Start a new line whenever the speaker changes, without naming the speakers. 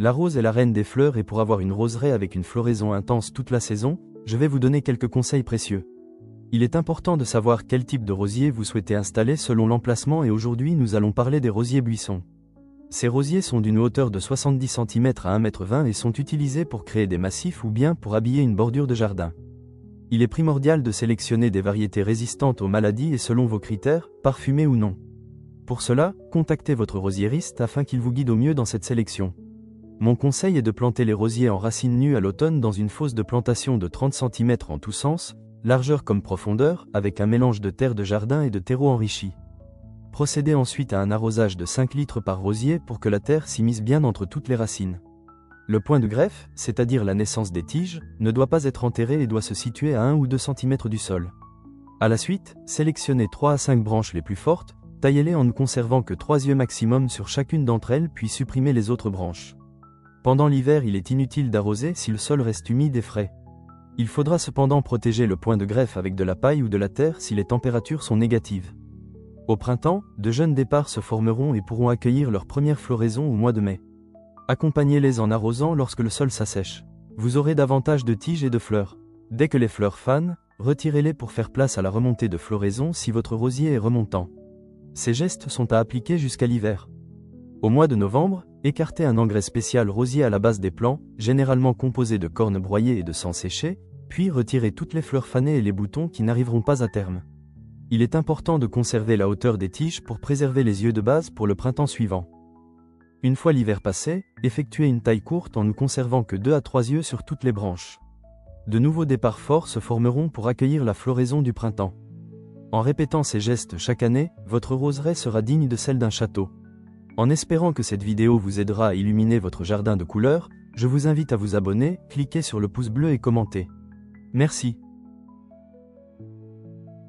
La rose est la reine des fleurs et pour avoir une roseraie avec une floraison intense toute la saison, je vais vous donner quelques conseils précieux. Il est important de savoir quel type de rosier vous souhaitez installer selon l'emplacement et aujourd'hui nous allons parler des rosiers buissons. Ces rosiers sont d'une hauteur de 70 cm à 1,20 m et sont utilisés pour créer des massifs ou bien pour habiller une bordure de jardin. Il est primordial de sélectionner des variétés résistantes aux maladies et selon vos critères, parfumées ou non. Pour cela, contactez votre rosieriste afin qu'il vous guide au mieux dans cette sélection. Mon conseil est de planter les rosiers en racines nues à l'automne dans une fosse de plantation de 30 cm en tous sens, largeur comme profondeur, avec un mélange de terre de jardin et de terreau enrichi. Procédez ensuite à un arrosage de 5 litres par rosier pour que la terre s'immisce bien entre toutes les racines. Le point de greffe, c'est-à-dire la naissance des tiges, ne doit pas être enterré et doit se situer à 1 ou 2 cm du sol. À la suite, sélectionnez 3 à 5 branches les plus fortes, taillez-les en ne conservant que 3 yeux maximum sur chacune d'entre elles puis supprimez les autres branches. Pendant l'hiver, il est inutile d'arroser si le sol reste humide et frais. Il faudra cependant protéger le point de greffe avec de la paille ou de la terre si les températures sont négatives. Au printemps, de jeunes départs se formeront et pourront accueillir leur première floraison au mois de mai. Accompagnez-les en arrosant lorsque le sol s'assèche. Vous aurez davantage de tiges et de fleurs. Dès que les fleurs fanent, retirez-les pour faire place à la remontée de floraison si votre rosier est remontant. Ces gestes sont à appliquer jusqu'à l'hiver. Au mois de novembre, écartez un engrais spécial rosier à la base des plants, généralement composé de cornes broyées et de sang séché, puis retirez toutes les fleurs fanées et les boutons qui n'arriveront pas à terme. Il est important de conserver la hauteur des tiges pour préserver les yeux de base pour le printemps suivant. Une fois l'hiver passé, effectuez une taille courte en ne conservant que 2 à 3 yeux sur toutes les branches. De nouveaux départs forts se formeront pour accueillir la floraison du printemps. En répétant ces gestes chaque année, votre roseraie sera digne de celle d'un château. En espérant que cette vidéo vous aidera à illuminer votre jardin de couleurs, je vous invite à vous abonner, cliquer sur le pouce bleu et commenter. Merci.